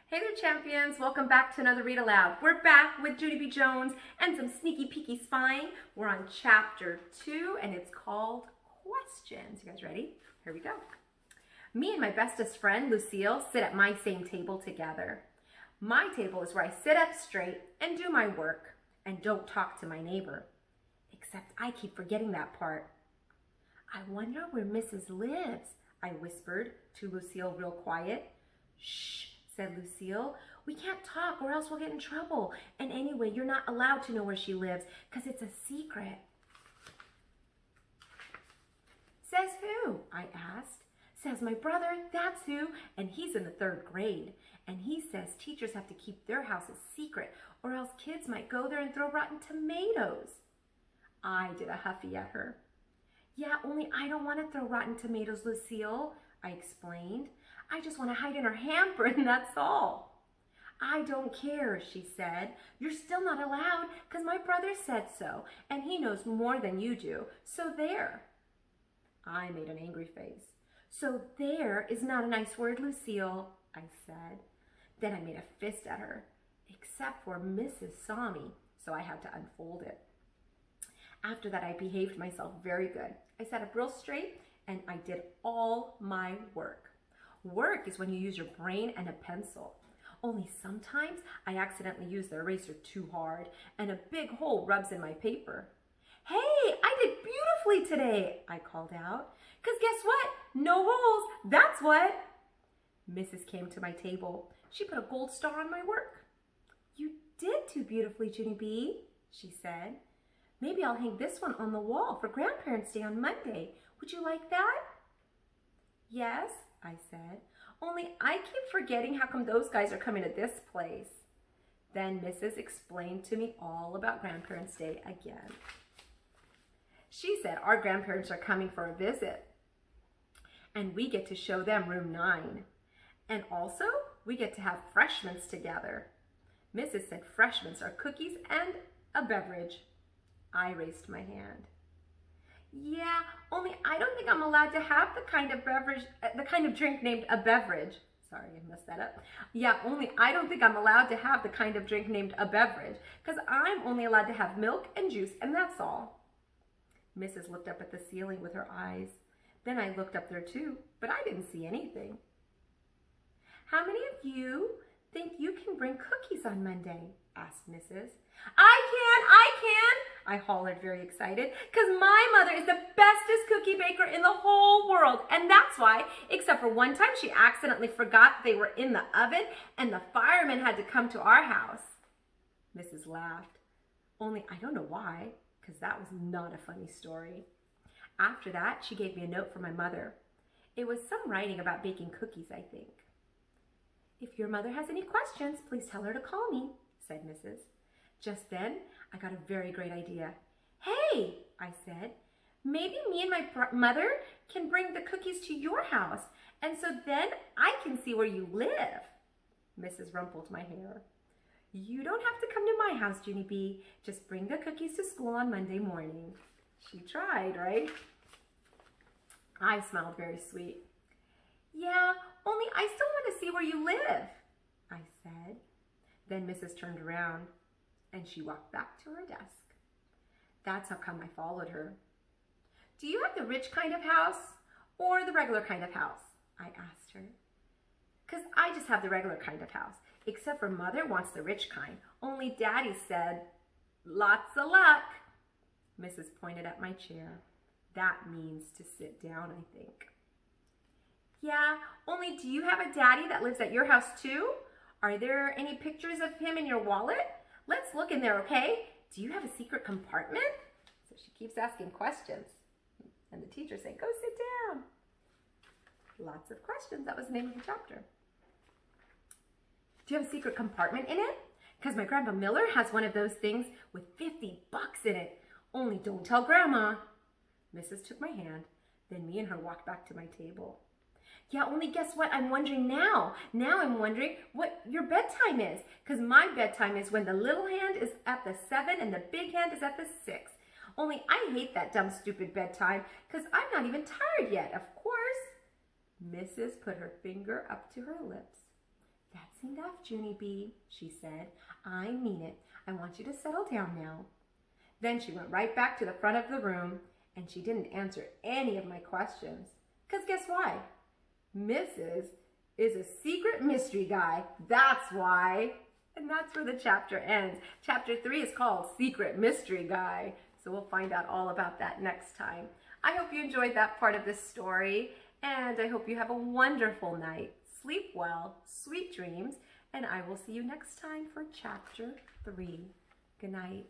Hey there, champions. Welcome back to another Read Aloud. We're back with Junie B. Jones and some sneaky peeky spying. We're on chapter 2 and it's called Questions. You guys ready? Here we go. Me and my bestest friend, Lucille, sit at my same table together. My table is where I sit up straight and do my work and don't talk to my neighbor. Except I keep forgetting that part. I wonder where Mrs. lives, I whispered to Lucille real quiet. Shh, said Lucille. We can't talk or else we'll get in trouble. And anyway, you're not allowed to know where she lives because it's a secret. Says who? I asked. Says my brother, that's who, and he's in the 3rd grade. And he says teachers have to keep their house a secret or else kids might go there and throw rotten tomatoes. I did a huffy at her. Yeah, only I don't want to throw rotten tomatoes, Lucille, I explained. I just want to hide in her hamper and that's all. I don't care, she said. You're still not allowed because my brother said so and he knows more than you do. So there. I made an angry face. So there is not a nice word, Lucille, I said. Then I made a fist at her, except for Mrs. saw me, so I had to unfold it. After that, I behaved myself very good. I sat up real straight and I did all my work. Work is when you use your brain and a pencil. Only sometimes I accidentally use the eraser too hard and a big hole rubs in my paper. Hey, I did beautifully today, I called out. Because guess what? No holes, that's what. Mrs. came to my table. She put a gold star on my work. You did do beautifully, Junie B, she said. Maybe I'll hang this one on the wall for Grandparents' Day on Monday. Would you like that? Yes, I said. Only I keep forgetting how come those guys are coming to this place. Then Mrs. explained to me all about Grandparents' Day again. She said our grandparents are coming for a visit. And we get to show them room 9. And also, we get to have freshmans together. Mrs. said freshmans are cookies and a beverage. I raised my hand. Yeah, only I don't think I'm allowed to have the kind of drink named a beverage. Sorry, I messed that up. Yeah, only I don't think I'm allowed to have the kind of drink named a beverage because I'm only allowed to have milk and juice and that's all. Mrs. looked up at the ceiling with her eyes. Then I looked up there too, but I didn't see anything. How many of you think you can bring cookies on Monday? Asked Mrs. I can, I hollered very excited, because my mother is the bestest cookie baker in the whole world. And that's why, except for one time she accidentally forgot they were in the oven and the firemen had to come to our house. Mrs. laughed. Only I don't know why, because that was not a funny story. After that, she gave me a note from my mother. It was some writing about baking cookies, I think. If your mother has any questions, please tell her to call me, said Mrs. Just then, I got a very great idea. Hey, I said, maybe me and my mother can bring the cookies to your house, and so then I can see where you live. Mrs. rumpled my hair. You don't have to come to my house, Junie B. Just bring the cookies to school on Monday morning. She tried, right? I smiled very sweet. Yeah, only I still want to see where you live, I said. Then Mrs. turned around and she walked back to her desk. That's how come I followed her. Do you have the rich kind of house or the regular kind of house? I asked her. Because I just have the regular kind of house, except for Mother wants the rich kind. Only Daddy said, lots of luck. Mrs. pointed at my chair. That means to sit down, I think. Yeah, only do you have a daddy that lives at your house too? Are there any pictures of him in your wallet? Let's look in there, okay? Do you have a secret compartment? So she keeps asking questions. And the teacher said, go sit down. Lots of questions. That was the name of the chapter. Do you have a secret compartment in it? Because my Grandpa Miller has one of those things with 50 bucks in it. Only don't tell Grandma. Mrs. took my hand. Then me and her walked back to my table. Yeah, only guess what I'm wondering now? Now I'm wondering what your bedtime is. Because my bedtime is when the little hand is at the 7 and the big hand is at the 6. Only I hate that dumb, stupid bedtime because I'm not even tired yet, of course. Mrs. put her finger up to her lips. That's enough, Junie B., she said. I mean it. I want you to settle down now. Then she went right back to the front of the room, and she didn't answer any of my questions. 'Cause guess why? Mrs. is a secret mystery guy. That's why. And that's where the chapter ends. Chapter 3 is called Secret Mystery Guy. So we'll find out all about that next time. I hope you enjoyed that part of this story, and I hope you have a wonderful night. Sleep well, sweet dreams, and I will see you next time for Chapter 3. Good night.